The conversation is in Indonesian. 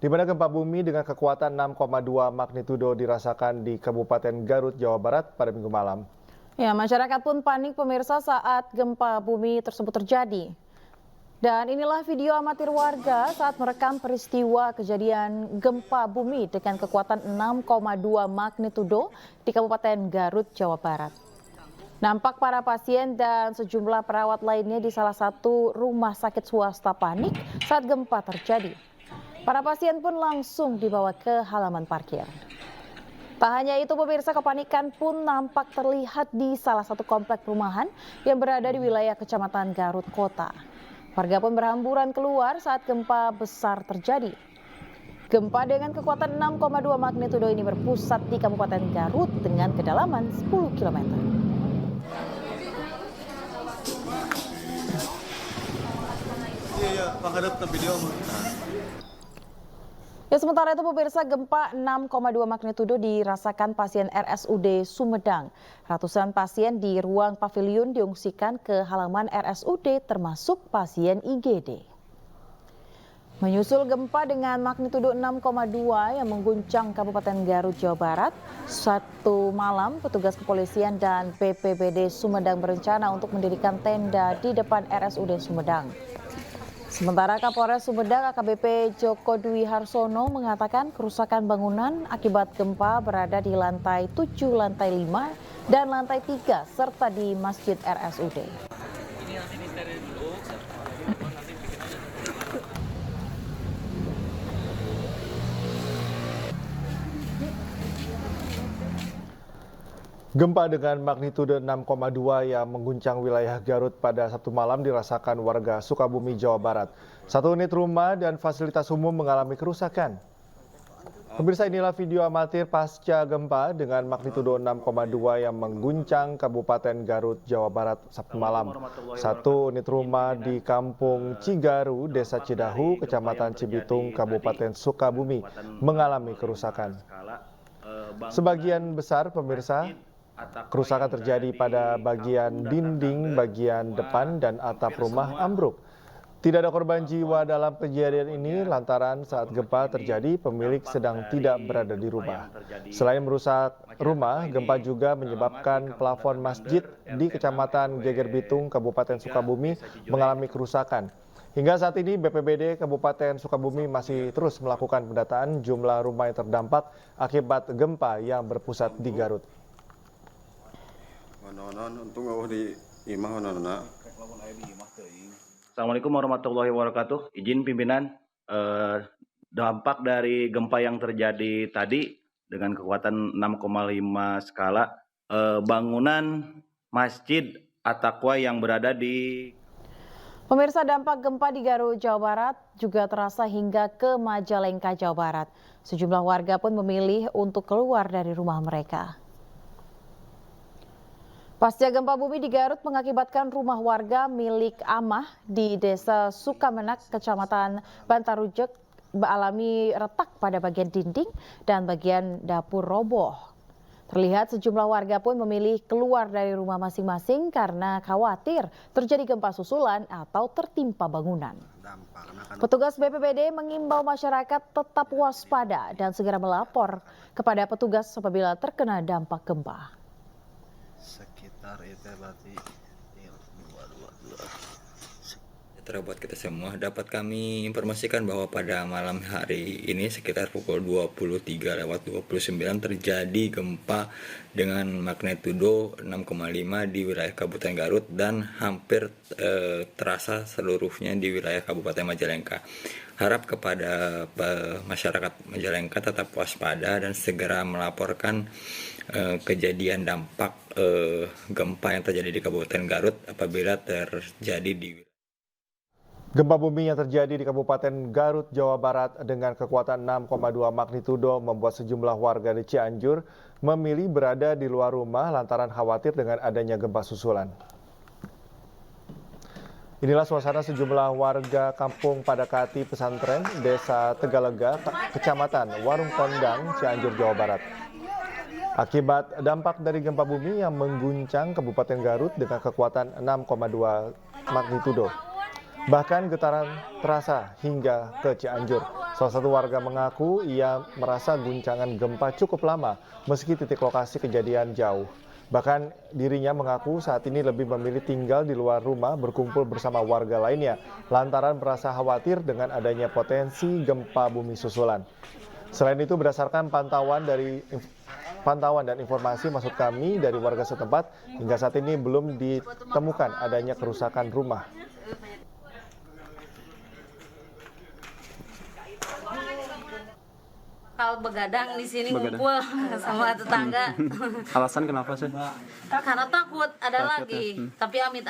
di mana gempa bumi dengan kekuatan 6,2 magnitudo dirasakan di Kabupaten Garut, Jawa Barat pada Minggu malam. Ya, masyarakat pun panik pemirsa saat gempa bumi tersebut terjadi. Dan inilah video amatir warga saat merekam peristiwa kejadian gempa bumi dengan kekuatan 6,2 magnitudo di Kabupaten Garut, Jawa Barat. Nampak para pasien dan sejumlah perawat lainnya di salah satu rumah sakit swasta panik saat gempa terjadi. Para pasien pun langsung dibawa ke halaman parkir. Tak hanya itu pemirsa, kepanikan pun nampak terlihat di salah satu komplek perumahan yang berada di wilayah Kecamatan Garut Kota. Warga pun berhamburan keluar saat gempa besar terjadi. Gempa dengan kekuatan 6,2 magnitudo ini berpusat di Kabupaten Garut dengan kedalaman 10 km. Iya, penghadap video. Ya, sementara itu pemirsa, gempa 6,2 magnitudo dirasakan pasien RSUD Sumedang. Ratusan pasien di ruang pavilion diungsikan ke halaman RSUD termasuk pasien IGD. Menyusul gempa dengan magnitudo 6,2 yang mengguncang Kabupaten Garut, Jawa Barat, Sabtu malam petugas kepolisian dan BPBD Sumedang berencana untuk mendirikan tenda di depan RSUD Sumedang. Sementara Kapolres Sumedang AKBP Joko Dwi Harsono mengatakan kerusakan bangunan akibat gempa berada di lantai 7, lantai 5, dan lantai 3 serta di Masjid RSUD. Gempa dengan magnitudo 6,2 yang mengguncang wilayah Garut pada Sabtu malam dirasakan warga Sukabumi, Jawa Barat. Satu unit rumah dan fasilitas umum mengalami kerusakan. Pemirsa, inilah video amatir pasca gempa dengan magnitudo 6,2 yang mengguncang Kabupaten Garut, Jawa Barat Sabtu malam. Satu unit rumah di Kampung Cigaru, Desa Cidahu, Kecamatan Cibitung, Kabupaten Sukabumi mengalami kerusakan. Sebagian besar pemirsa, kerusakan terjadi pada bagian dinding, bagian depan, dan atap rumah ambruk. Tidak ada korban jiwa dalam kejadian ini lantaran saat gempa terjadi pemilik sedang tidak berada di rumah. Selain merusak rumah, gempa juga menyebabkan plafon masjid di Kecamatan Geger Bitung, Kabupaten Sukabumi mengalami kerusakan. Hingga saat ini BPBD Kabupaten Sukabumi masih terus melakukan pendataan jumlah rumah yang terdampak akibat gempa yang berpusat di Garut. Assalamualaikum warahmatullahi wabarakatuh. Izin pimpinan, dampak dari gempa yang terjadi tadi dengan kekuatan 6,5 skala, bangunan Masjid At-Taqwa yang berada di... Pemirsa, dampak gempa di Garut, Jawa Barat juga terasa hingga ke Majalengka, Jawa Barat. Sejumlah warga pun memilih untuk keluar dari rumah mereka. Pasca gempa bumi di Garut mengakibatkan rumah warga milik Amah di Desa Sukamenak, Kecamatan Bantarujek mengalami retak pada bagian dinding dan bagian dapur roboh. Terlihat sejumlah warga pun memilih keluar dari rumah masing-masing karena khawatir terjadi gempa susulan atau tertimpa bangunan. Petugas BPBD mengimbau masyarakat tetap waspada dan segera melapor kepada petugas apabila terkena dampak gempa. Buat kita semua, dapat kami informasikan bahwa pada malam hari ini sekitar pukul 23:29 terjadi gempa dengan magnitudo 6,5 di wilayah Kabupaten Garut dan hampir terasa seluruhnya di wilayah Kabupaten Majalengka. Harap kepada masyarakat Majalengka tetap waspada dan segera melaporkan kejadian dampak gempa yang terjadi di Kabupaten Garut apabila terjadi di Gempa bumi yang terjadi di Kabupaten Garut, Jawa Barat dengan kekuatan 6,2 magnitudo membuat sejumlah warga di Cianjur memilih berada di luar rumah lantaran khawatir dengan adanya gempa susulan. Inilah suasana sejumlah warga Kampung Padakati Pesantren, Desa Tegalega, Kecamatan Warung Kondang, Cianjur, Jawa Barat. Akibat dampak dari gempa bumi yang mengguncang Kabupaten Garut dengan kekuatan 6,2 magnitudo. Bahkan getaran terasa hingga ke Cianjur. Salah satu warga mengaku ia merasa guncangan gempa cukup lama meski titik lokasi kejadian jauh. Bahkan dirinya mengaku saat ini lebih memilih tinggal di luar rumah berkumpul bersama warga lainnya lantaran merasa khawatir dengan adanya potensi gempa bumi susulan. Selain itu berdasarkan pantauan dan informasi maksud kami dari warga setempat, hingga saat ini belum ditemukan adanya kerusakan rumah. Kalau begadang di sini ngumpul sama tetangga. Alasan kenapa sih? Karena takut ada lagi. Tapi amit-amit